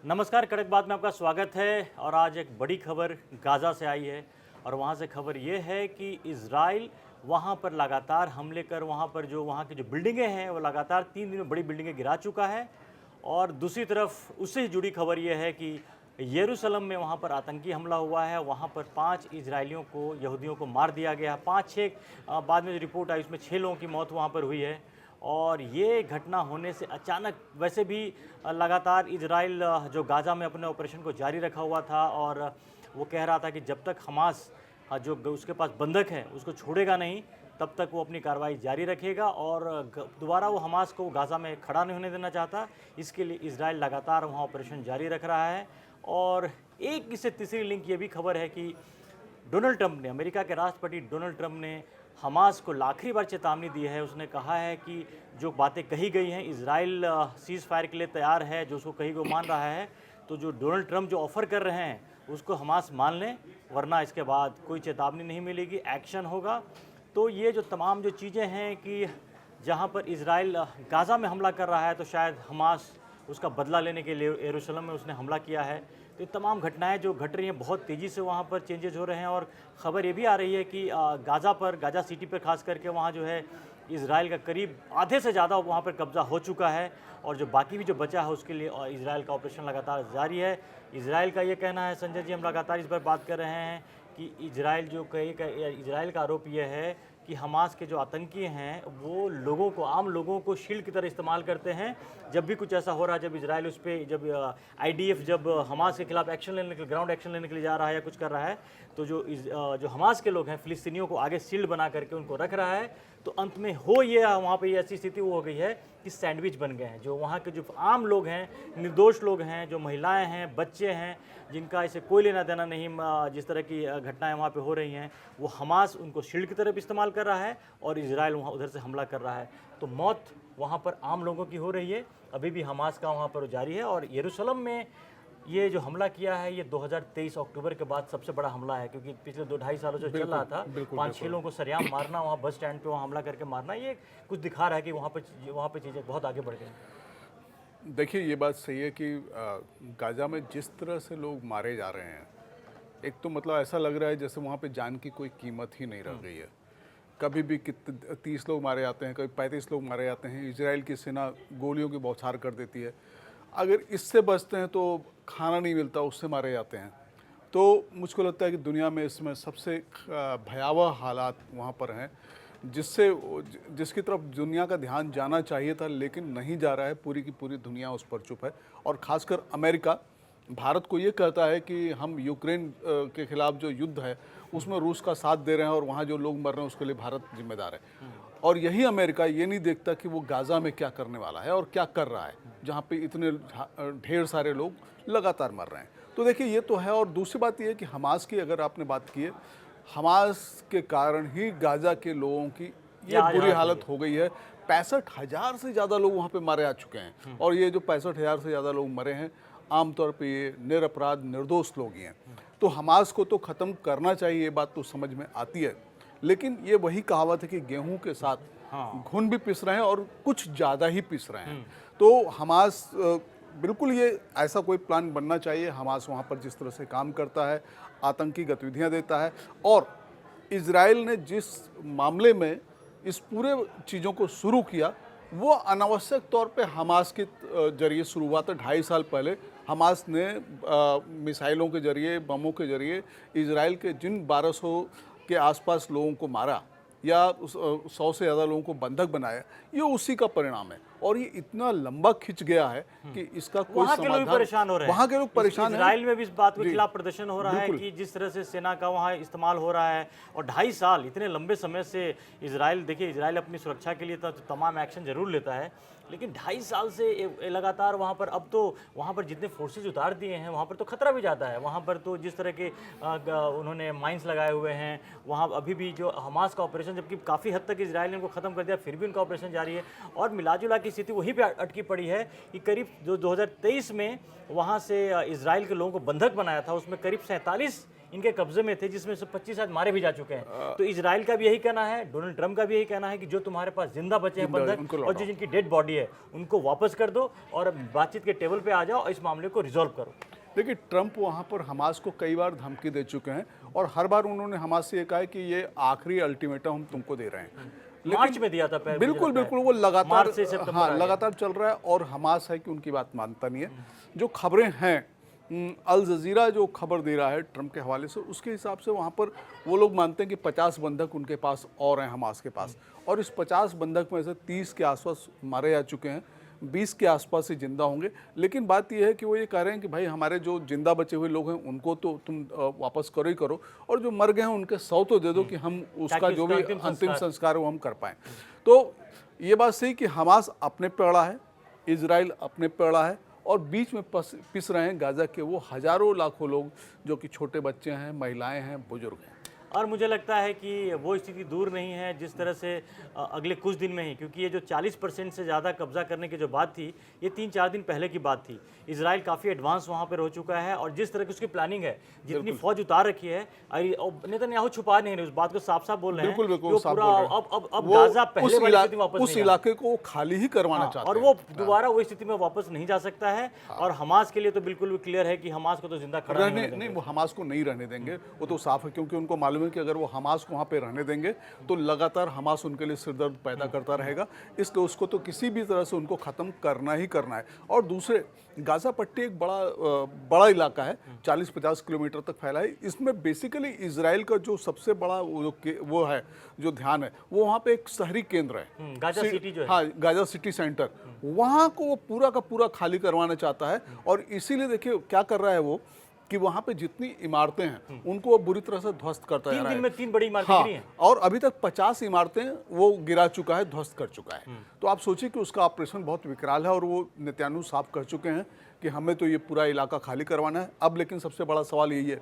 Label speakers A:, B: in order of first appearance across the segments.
A: नमस्कार, कड़क बात में आपका स्वागत है। और आज एक बड़ी खबर गाज़ा से आई है और वहाँ से खबर ये है कि इज़राइल वहाँ पर लगातार हमले कर वहाँ पर जो वहाँ की जो बिल्डिंगें हैं वो लगातार 3 दिन में बड़ी बिल्डिंगें गिरा चुका है। और दूसरी तरफ उससे जुड़ी खबर ये है कि यरूशलेम में वहाँ पर आतंकी हमला हुआ है। वहाँ पर 5 इजरायलियों को, यहूदियों को मार दिया गया। 5-6 बाद में जो रिपोर्ट आई उसमें 6 लोगों की मौत वहाँ पर हुई है। और ये घटना होने से अचानक वैसे भी लगातार इजराइल जो गाज़ा में अपने ऑपरेशन को जारी रखा हुआ था और वो कह रहा था कि जब तक हमास जो उसके पास बंधक है उसको छोड़ेगा नहीं तब तक वो अपनी कार्रवाई जारी रखेगा और दोबारा वो हमास को गाज़ा में खड़ा नहीं होने देना चाहता। इसके लिए इजराइल लगातार वहाँ ऑपरेशन जारी रख रहा है। और एक इससे तीसरी लिंक ये भी खबर है कि डोनाल्ड ट्रंप ने, अमेरिका के राष्ट्रपति डोनाल्ड ट्रंप ने हमास को आखिरी बार चेतावनी दी है। उसने कहा है कि जो बातें कही गई हैं, इजराइल सीज़ फायर के लिए तैयार है, जो उसको कही को मान रहा है, तो जो डोनाल्ड ट्रंप जो ऑफ़र कर रहे हैं उसको हमास मान लें, वरना इसके बाद कोई चेतावनी नहीं मिलेगी, एक्शन होगा। तो ये जो तमाम जो चीज़ें हैं कि जहाँ पर इजराइल गाज़ा में हमला कर रहा है तो शायद हमास उसका बदला लेने के लिए यरूशलेम में उसने हमला किया है। तो ये तमाम घटनाएं जो घट रही हैं, बहुत तेज़ी से वहाँ पर चेंजेस हो रहे हैं। और ख़बर ये भी आ रही है कि गाज़ा सिटी पर खास करके वहाँ जो है इजराइल का करीब आधे से ज़्यादा वहाँ पर कब्ज़ा हो चुका है और जो बाकी भी जो बचा है उसके लिए इजराइल का ऑपरेशन लगातार जारी है। इजराइल का ये कहना है, संजय जी, हम लगातार इस पर बात कर रहे हैं कि इजराइल इजराइल का आरोप ये है कि हमास के जो आतंकी हैं वो लोगों को, आम लोगों को शील्ड की तरह इस्तेमाल करते हैं। जब भी कुछ ऐसा हो रहा है, जब इजराइल उस पर, जब आईडीएफ जब हमास के खिलाफ एक्शन लेने के लिए, ग्राउंड एक्शन लेने के लिए जा रहा है या कुछ कर रहा है, तो जो हमास के लोग हैं, फिलिस्तीनियों को आगे शील्ड बना करके उनको रख रहा है। तो अंत में हो ये वहाँ पे ये ऐसी स्थिति वो हो गई है कि सैंडविच बन गए हैं। जो वहाँ के जो आम लोग हैं, निर्दोष लोग हैं, जो महिलाएं हैं, बच्चे हैं, जिनका इसे कोई लेना देना नहीं, जिस तरह की घटनाएं वहाँ पे हो रही हैं, वो हमास उनको शील्ड की तरफ इस्तेमाल कर रहा है और इजराइल वहाँ उधर से हमला कर रहा है। तो मौत वहाँ पर आम लोगों की हो रही है। अभी भी हमास का वहाँ पर जारी है। और यरूशलेम में ये जो हमला किया है ये 2023 अक्टूबर के बाद सबसे बड़ा हमला है, क्योंकि पिछले 2-2.5 सालों से चल रहा था। 5-6 लोगों को सरेआम मारना, वहाँ बस स्टैंड पे वहाँ हमला करके मारना, ये कुछ दिखा रहा है कि वहाँ पे चीज़ें बहुत आगे बढ़ गई।
B: देखिए, ये बात सही है कि गाज़ा में जिस तरह से लोग मारे जा रहे हैं, एक तो मतलब ऐसा लग रहा है जैसे वहाँ पे जान की कोई कीमत ही नहीं रह गई है। कभी भी कितने 30 लोग मारे जाते हैं, कभी 35 लोग मारे जाते हैं। इजराइल की सेना गोलियों की बौछार कर देती है। अगर इससे बचते हैं तो खाना नहीं मिलता, उससे मारे जाते हैं। तो मुझको लगता है कि दुनिया में इसमें सबसे भयावह हालात वहाँ पर हैं, जिसकी तरफ दुनिया का ध्यान जाना चाहिए था लेकिन नहीं जा रहा है। पूरी की पूरी दुनिया उस पर चुप है। और ख़ासकर अमेरिका भारत को ये कहता है कि हम यूक्रेन के खिलाफ जो युद्ध है उसमें रूस का साथ दे रहे हैं और वहाँ जो लोग मर रहे हैं उसके लिए भारत जिम्मेदार है। और यही अमेरिका ये नहीं देखता कि वो गाज़ा में क्या करने वाला है और क्या कर रहा है, जहाँ पे इतने ढेर सारे लोग लगातार मर रहे हैं। तो देखिए, ये तो है। और दूसरी बात ये है कि हमास की अगर आपने बात की है, हमास के कारण ही गाज़ा के लोगों की ये बुरी हालत हो गई है। 65,000 से ज़्यादा लोग वहाँ पे मारे आ चुके हैं। और ये जो 65,000 से ज़्यादा लोग मरे हैं, आमतौर पे ये निरपराध निर्दोष लोग ही हैं। तो हमास को तो ख़त्म करना चाहिए, ये बात तो समझ में आती है। लेकिन ये वही कहावत है कि गेहूं के साथ घुन भी पिस रहे हैं और कुछ ज़्यादा ही पिस रहे हैं। तो हमास बिल्कुल, ये ऐसा कोई प्लान बनना चाहिए। हमास वहाँ पर जिस तरह से काम करता है, आतंकी गतिविधियाँ देता है, और इजराइल ने जिस मामले में इस पूरे चीज़ों को शुरू किया वो अनावश्यक तौर पे हमास के जरिए शुरू हुआ था। 2.5 साल पहले हमास ने मिसाइलों के जरिए, बमों के जरिए इजराइल के जिन 1200 के आसपास लोगों को मारा या 100 से ज़्यादा लोगों को बंधक बनाया, ये उसी का परिणाम है। और ये इतना लंबा खिंच गया है कि इसका कोई
A: वहाँ के लोग परेशान हो रहे हैं।
B: वहाँ के लोग परेशान हैं।
A: इजराइल में भी इस बात के खिलाफ प्रदर्शन हो रहा है कि जिस तरह से सेना का वहाँ इस्तेमाल हो रहा है। और 2.5 साल, इतने लंबे समय से इजराइल, देखिए, इजराइल अपनी सुरक्षा के लिए तो तमाम एक्शन जरूर लेता है, लेकिन 2.5 साल से लगातार वहाँ पर, अब तो वहाँ पर जितने फोर्सेज उतार दिए हैं वहाँ पर तो खतरा भी ज़्यादा है। वहाँ पर तो जिस तरह के उन्होंने माइंस लगाए हुए हैं, वहाँ अभी भी जो हमास का ऑपरेशन, जबकि काफ़ी हद तक इजराइल ने उनको ख़त्म कर दिया, फिर भी उनका ऑपरेशन जारी है। और मिलाजुला की स्थिति वहीं पे अटकी पड़ी है कि करीब जो 2023 में वहाँ से इजराइल के लोगों को बंधक बनाया था, उसमें करीब 47 इनके कब्जे में थे, जिसमें से 25 शायद मारे भी जा चुके हैं। तो इजराइल का भी यही कहना है, डोनाल्ड ट्रंप का भी यही कहना है कि जो तुम्हारे पास जिंदा बचे हैं बंधक
B: उनको
A: और जो जिनकी डेड बॉडी है उनको वापस कर दो और बातचीत के टेबल पे आ जाओ और इस मामले को रिजॉल्व करो।
B: देखिए, ट्रंप वहाँ पर हमास को कई बार धमकी दे चुके हैं और हर बार उन्होंने हमास से ये कहा है कि ये आखिरी अल्टीमेटम हम तुमको दे रहे हैं।
A: मार्च में दिया था पहले,
B: बिल्कुल बिल्कुल, वो लगातार
A: मार्च से सितंबर
B: हाँ
A: आ गया।
B: लगातार चल रहा है और हमास है कि उनकी बात मानता नहीं है। जो खबरें हैं, अल जजीरा जो खबर दे रहा है ट्रंप के हवाले से, उसके हिसाब से वहाँ पर वो लोग मानते हैं कि 50 बंधक उनके पास और हैं हमास के पास, और इस 50 बंधक में से 30 के आसपास मारे जा चुके हैं, 20 के आसपास ही जिंदा होंगे। लेकिन बात यह है कि वो ये कह रहे हैं कि भाई हमारे जो जिंदा बचे हुए लोग हैं उनको तो तुम वापस करो ही करो, और जो मर गए हैं उनके 100 तो दे दो कि हम उसका जो भी अंतिम संस्कार है वो हम कर पाएँ। तो ये बात सही कि हमास अपने पे अड़ा है, इजराइल अपने पे अड़ा है, और बीच में पिस रहे हैं गाजा के वो हजारों लाखों लोग जो कि छोटे बच्चे हैं, महिलाएं हैं, बुजुर्ग हैं।
A: और मुझे लगता है कि वो स्थिति दूर नहीं है जिस तरह से अगले कुछ दिन में ही, क्योंकि ये जो 40% से ज़्यादा कब्जा करने की जो बात थी ये 3-4 दिन पहले की बात थी। इजराइल काफ़ी एडवांस वहाँ पर हो चुका है और जिस तरह की उसकी प्लानिंग है, जितनी फौज उतार रखी है, नेतन्याहू छुपा नहीं रहे, उस बात को साफ साफ बोल रहे हैं।
B: बिल्कुल साफ
A: पूरा
B: बोल रहे हैं।
A: अब गाजा पहले वाली स्थिति में वापस
B: उस इलाके को खाली ही करवाना चाहते हैं
A: और वो दोबारा वो स्थिति में वापस नहीं जा सकता है। और हमास के लिए तो बिल्कुल भी क्लियर है कि हमास को तो जिंदा खड़ा
B: नहीं, वो हमास को नहीं रहने देंगे, वो तो साफ है, क्योंकि उनको मालूम है कि अगर वो हमास को वहाँ पे रहने देंगे तो लगातार हमास उनके लिए सिरदर्द पैदा करता रहेगा, इसलिए उसको तो किसी भी तरह से उनको ख़त्म करना ही करना है। और दूसरे, गाजा पट्टी एक बड़ा इलाका है, 40-50 किलोमीटर तक फैला है। इसमें बेसिकली इजराइल का जो सबसे बड़ा वो है, जो ध्यान है, वो वहाँ पे एक शहरी केंद्र है,
A: गाजा सिटी जो है,
B: हाँ गाजा सिटी सेंटर, वहाँ को वो पूरा का पूरा खाली करवाना चाहता है। और इसीलिए देखिए क्या कर रहा है वो, कि वहाँ पे जितनी इमारतें हैं उनको वो बुरी तरह से ध्वस्त करता जा रहा है।
A: 3 दिन में 3 बड़ी इमारतें
B: हाँ,
A: गिरी हैं।
B: और अभी तक 50 इमारतें वो गिरा चुका है, ध्वस्त कर चुका है। तो आप सोचिए कि उसका ऑपरेशन बहुत विकराल है, और वो नेतन्याहू साफ कर चुके हैं कि हमें तो ये पूरा इलाका खाली करवाना है। अब लेकिन सबसे बड़ा सवाल यही है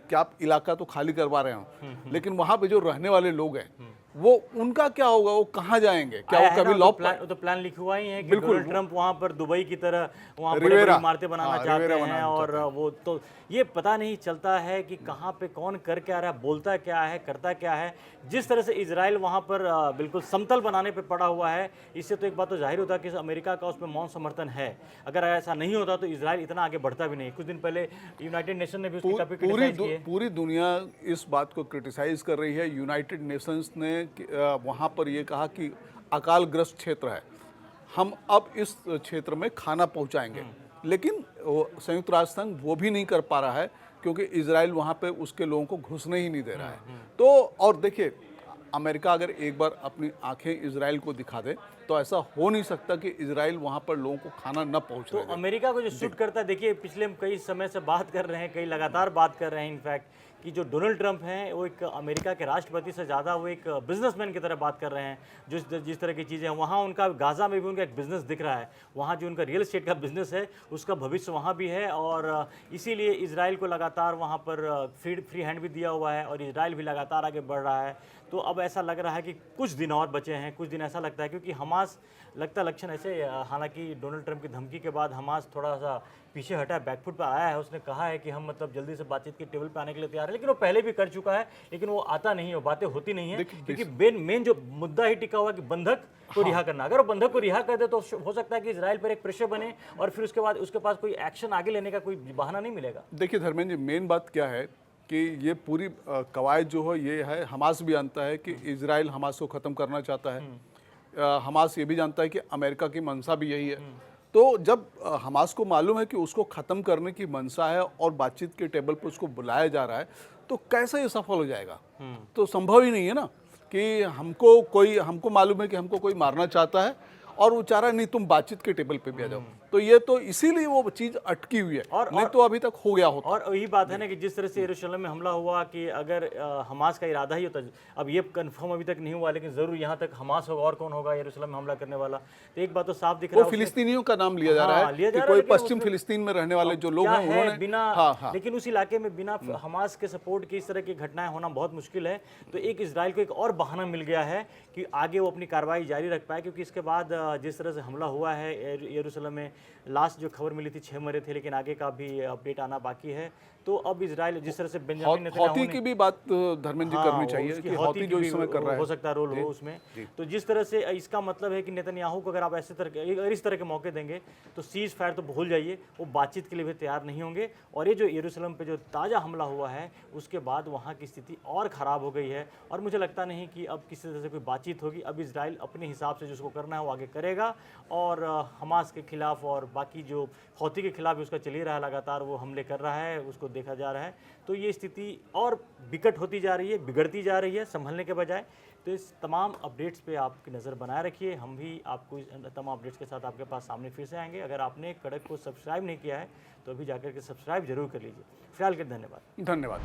B: कि आप इलाका तो खाली करवा रहे हो, लेकिन वहाँ पे जो रहने वाले लोग हैं वो उनका क्या होगा, वो कहाँ जाएंगे? क्या वो कभी
A: तो प्लान लिखा हुआ ही है कि डोनाल्ड ट्रंप वहाँ पर दुबई की तरह वहाँ बड़ी इमारतें बनाना चाहते हैं, और वो तो ये पता नहीं चलता है कि कहाँ पे कौन कर क्या रहा है, बोलता क्या है, करता क्या है। जिस तरह से इजराइल वहाँ पर बिल्कुल समतल बनाने पे पड़ा हुआ है, इससे तो एक बात तो जाहिर होता है कि अमेरिका का उसमें मौन समर्थन है। अगर ऐसा नहीं होता तो इजराइल इतना आगे बढ़ता भी नहीं। कुछ दिन पहले यूनाइटेड नेशन ने भी उसकी काफी क्रिटिसाइज की है।
B: पूरी दुनिया इस बात को क्रिटिसाइज कर रही है। यूनाइटेड नेशंस ने वहाँ पर ये कहा कि अकालग्रस्त क्षेत्र है, हम अब इस क्षेत्र में खाना पहुँचाएंगे, लेकिन संयुक्त राष्ट्र संघ वो भी नहीं कर पा रहा है, क्योंकि इजराइल वहाँ पे उसके लोगों को घुसने ही नहीं दे रहा है। तो और देखिए, अमेरिका अगर एक बार अपनी आंखें इजराइल को दिखा दे तो ऐसा हो नहीं सकता कि इजराइल वहाँ पर लोगों को खाना न पहुँच
A: तो अमेरिका को जो सूट करता है, देखिए पिछले कई समय से बात कर रहे हैं, कई लगातार बात कर रहे हैं इनफैक्ट, कि जो डोनाल्ड ट्रंप हैं वो एक अमेरिका के राष्ट्रपति से ज़्यादा वो एक बिजनेसमैन की तरह बात कर रहे हैं। जिस तरह की चीज़ें हैं वहाँ, उनका गाज़ा में भी उनका एक बिज़नेस दिख रहा है, वहाँ जो उनका रियल एस्टेट का बिज़नेस है उसका भविष्य वहाँ भी है, और इसीलिए इजराइल को लगातार वहाँ पर फ्री हैंड भी दिया हुआ है और इजराइल भी लगातार आगे बढ़ रहा है। तो अब ऐसा लग रहा है कि कुछ दिन और बचे हैं, कुछ दिन ऐसा लगता है, क्योंकि हमास लगता लक्षण ऐसे, हालांकि डोनाल्ड ट्रंप की धमकी के बाद हमास थोड़ा सा पीछे हटा है, बैकफुट पर आया है। उसने कहा है कि हम मतलब जल्दी से बातचीत के टेबल पे आने के लिए तैयार है, लेकिन वो पहले भी कर चुका है, लेकिन वो आता नहीं है, वो बातें होती नहीं है, क्योंकि मेन जो मुद्दा ही टिका हुआ कि बंधक को रिहा करना। अगर वो बंधक को रिहा कर दे तो हो सकता है कि इजराइल पर एक प्रेशर बने और फिर उसके बाद उसके पास कोई एक्शन आगे लेने का कोई बहाना नहीं मिलेगा।
B: देखिए धर्मेंद्र जी, मेन बात क्या है कि ये पूरी कवायद जो है ये है, हमास भी जानता है कि इजराइल हमास को ख़त्म करना चाहता है, हमास ये भी जानता है कि अमेरिका की मंशा भी यही है। तो जब हमास को मालूम है कि उसको ख़त्म करने की मंशा है और बातचीत के टेबल पर उसको बुलाया जा रहा है, तो कैसे ये सफल हो जाएगा? तो संभव ही नहीं है ना कि हमको मालूम है कि हमको कोई मारना चाहता है और वो चाह रहा है नहीं तुम बातचीत के टेबल पे भी आ जाओ। तो ये तो इसीलिए वो चीज़ अटकी हुई है, नहीं तो अभी तक हो गया होता।
A: और यही बात है ना कि जिस तरह से यरूशलेम में हमला हुआ, कि अगर हमास का इरादा ही होता, अब ये कंफर्म अभी तक नहीं हुआ, लेकिन जरूर यहाँ तक हमास होगा, और कौन होगा यरूशलेम में हमला करने वाला, तो एक बात तो साफ दिख रहा है,
B: वो फिलिस्तीनियों का नाम लिया जा रहा है कि कोई पश्चिम फिलिस्तीन में रहने वाले जो लोग हैं उन्होंने
A: बिना लेकिन उस इलाके में बिना हमास के सपोर्ट के इस तरह की घटनाएं होना बहुत मुश्किल है। तो एक इजराइल को एक और बहाना मिल गया है कि आगे वो अपनी कार्रवाई जारी रख पाए, क्योंकि इसके बाद जिस तरह से हमला हुआ है यरूशलेम में, लास्ट जो खबर मिली थी 6 मरे थे, लेकिन आगे का भी अपडेट आना बाकी है। तो अब इजराइल जिस तरह से बेंजामिन नेतन्याहू
B: हौती
A: ने
B: की भी बात धर्मेंद्र जी करनी
A: वो
B: चाहिए
A: उसकी
B: कि
A: हौती
B: हौती
A: की
B: जो
A: भी
B: इस समय कर रहा है।
A: हो सकता है रोल हो उसमें। तो जिस तरह से इसका मतलब है कि नेतन्याहू को अगर आप ऐसे तरह अगर इस तरह के मौके देंगे तो सीज फायर तो भूल जाइए, वो बातचीत के लिए भी तैयार नहीं होंगे। और ये जो यरूशलेम पे जो ताज़ा हमला हुआ है उसके बाद वहाँ की स्थिति और ख़राब हो गई है, और मुझे लगता नहीं कि अब किसी तरह से कोई बातचीत होगी। अब इजराइल अपने हिसाब से जिसको करना है वो आगे करेगा, और हमास के खिलाफ और बाकी जो हौती के खिलाफ भी उसका चल ही रहा है, लगातार वो हमले कर रहा है, उसको देखा जा रहा है। तो ये स्थिति और विकट होती जा रही है, बिगड़ती जा रही है संभलने के बजाय। तो इस तमाम अपडेट्स पे आपकी नज़र बनाए रखिए, हम भी आपको इस तमाम अपडेट्स के साथ आपके पास सामने फिर से आएंगे। अगर आपने कड़क को सब्सक्राइब नहीं किया है तो अभी जाकर के सब्सक्राइब जरूर कर लीजिए। फिलहाल के लिए धन्यवाद।
B: धन्यवाद।